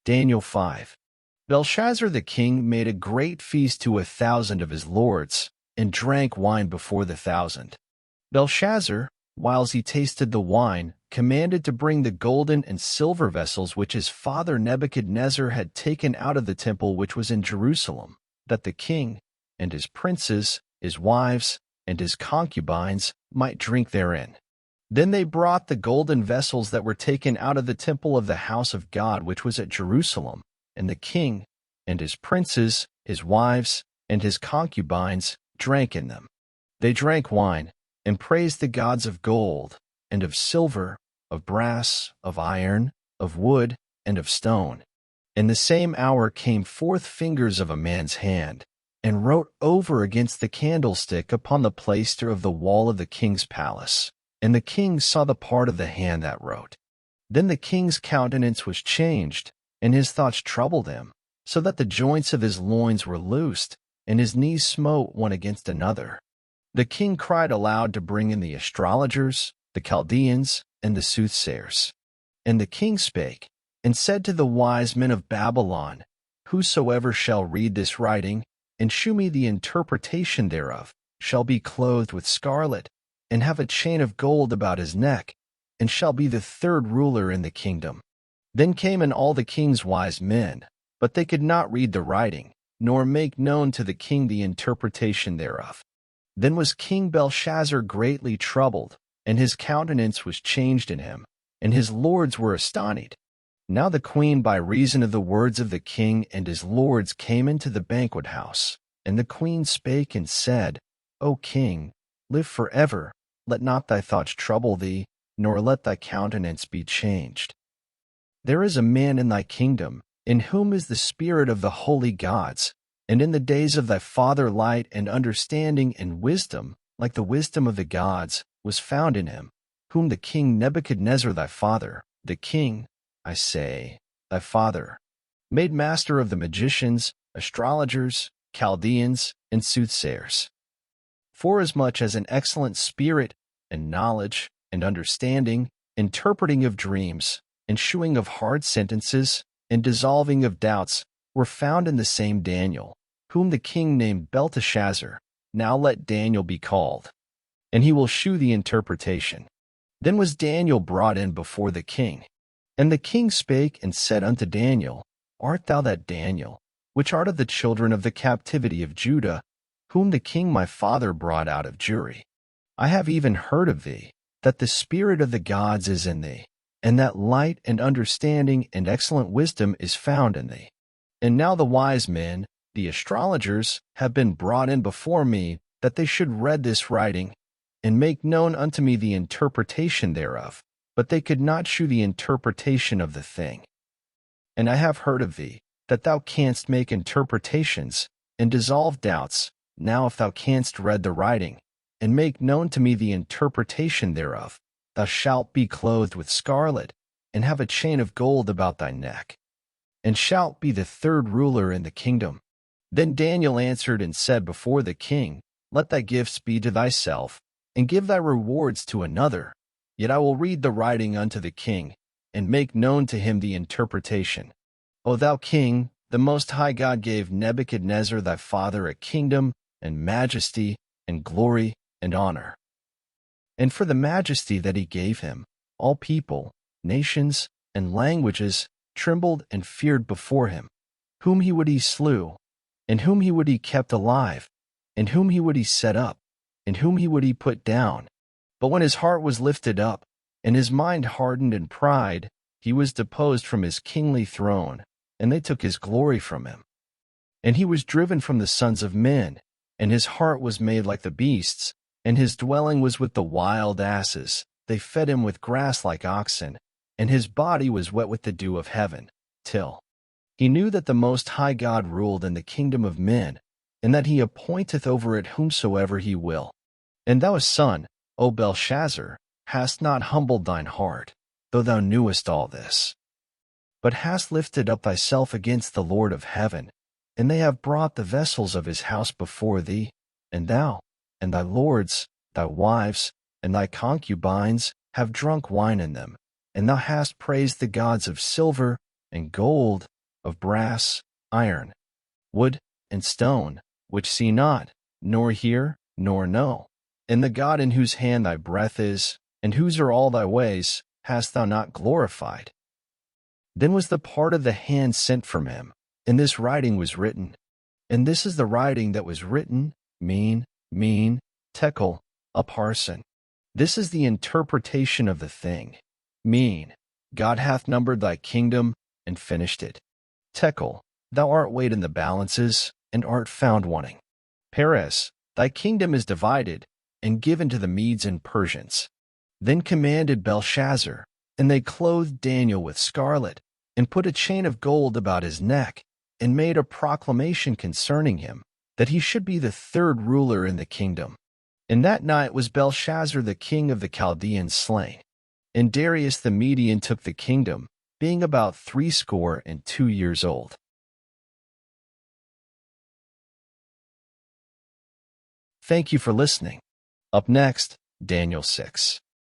Daniel 5. Belshazzar the king made a great feast to 1,000 of his lords, and drank wine before the 1,000. Belshazzar, whiles he tasted the wine, commanded to bring the golden and silver vessels which his father Nebuchadnezzar had taken out of the temple which was in Jerusalem, that the king, and his princes, his wives, and his concubines might drink therein. Then they brought the golden vessels that were taken out of the temple of the house of God which was at Jerusalem, and the king, and his princes, his wives, and his concubines drank in them. They drank wine, and praised the gods of gold, and of silver, of brass, of iron, of wood, and of stone. In the same hour came forth fingers of a man's hand, and wrote over against the candlestick upon the plaister of the wall of the king's palace. And the king saw the part of the hand that wrote. Then the king's countenance was changed, and his thoughts troubled him, so that the joints of his loins were loosed, and his knees smote one against another. The king cried aloud to bring in the astrologers, the Chaldeans, and the soothsayers. And the king spake, and said to the wise men of Babylon, Whosoever shall read this writing, and shew me the interpretation thereof, shall be clothed with scarlet, and have a chain of gold about his neck, and shall be the third ruler in the kingdom. Then came in all the king's wise men, but they could not read the writing, nor make known to the king the interpretation thereof. Then was King Belshazzar greatly troubled, and his countenance was changed in him, and his lords were astonished. Now the queen by reason of the words of the king and his lords came into the banquet house, and the queen spake and said, O king, live forever, let not thy thoughts trouble thee, nor let thy countenance be changed. There is a man in thy kingdom, in whom is the spirit of the holy gods, and in the days of thy father light and understanding and wisdom, like the wisdom of the gods, was found in him, whom the king Nebuchadnezzar thy father, the king, I say, thy father, made master of the magicians, astrologers, Chaldeans, and soothsayers. Forasmuch as an excellent spirit, and knowledge, and understanding, interpreting of dreams, and shewing of hard sentences, and dissolving of doubts, were found in the same Daniel, whom the king named Belteshazzar. Now let Daniel be called, and he will shew the interpretation. Then was Daniel brought in before the king. And the king spake and said unto Daniel, Art thou that Daniel, which art of the children of the captivity of Judah, whom the king my father brought out of Jewry? I have even heard of thee, that the spirit of the gods is in thee, and that light and understanding and excellent wisdom is found in thee. And now the wise men, the astrologers, have been brought in before me, that they should read this writing, and make known unto me the interpretation thereof, but they could not shew the interpretation of the thing. And I have heard of thee, that thou canst make interpretations, and dissolve doubts. Now if thou canst read the writing, and make known to me the interpretation thereof, thou shalt be clothed with scarlet, and have a chain of gold about thy neck, and shalt be the third ruler in the kingdom. Then Daniel answered and said before the king, Let thy gifts be to thyself, and give thy rewards to another. Yet I will read the writing unto the king, and make known to him the interpretation. O thou king, the Most High God gave Nebuchadnezzar thy father a kingdom, and majesty, and glory, and honor. And for the majesty that he gave him, all people, nations, and languages trembled and feared before him. Whom he would he slew, and whom he would he kept alive, and whom he would he set up, and whom he would he put down. But when his heart was lifted up, and his mind hardened in pride, he was deposed from his kingly throne, and they took his glory from him. And he was driven from the sons of men, and his heart was made like the beasts, and his dwelling was with the wild asses. They fed him with grass like oxen, and his body was wet with the dew of heaven, till he knew that the Most High God ruled in the kingdom of men, and that he appointeth over it whomsoever he will. And thou, son, O Belshazzar, hast not humbled thine heart, though thou knewest all this, but hast lifted up thyself against the Lord of heaven, and they have brought the vessels of his house before thee, and thou, and thy lords, thy wives, and thy concubines have drunk wine in them, and thou hast praised the gods of silver, and gold, of brass, iron, wood, and stone, which see not, nor hear, nor know. And the God in whose hand thy breath is, and whose are all thy ways, hast thou not glorified? Then was the part of the hand sent from him, and this writing was written. And this is the writing that was written, Mene, Tekel, Upharsin. This is the interpretation of the thing. Mene, God hath numbered thy kingdom, and finished it. Tekel, thou art weighed in the balances, and art found wanting. Peres, thy kingdom is divided, and given to the Medes and Persians. Then commanded Belshazzar, and they clothed Daniel with scarlet, and put a chain of gold about his neck, and made a proclamation concerning him, that he should be the third ruler in the kingdom. And that night was Belshazzar the king of the Chaldeans slain. And Darius the Median took the kingdom, being about 62 years old. Thank you for listening. Up next, Daniel 6.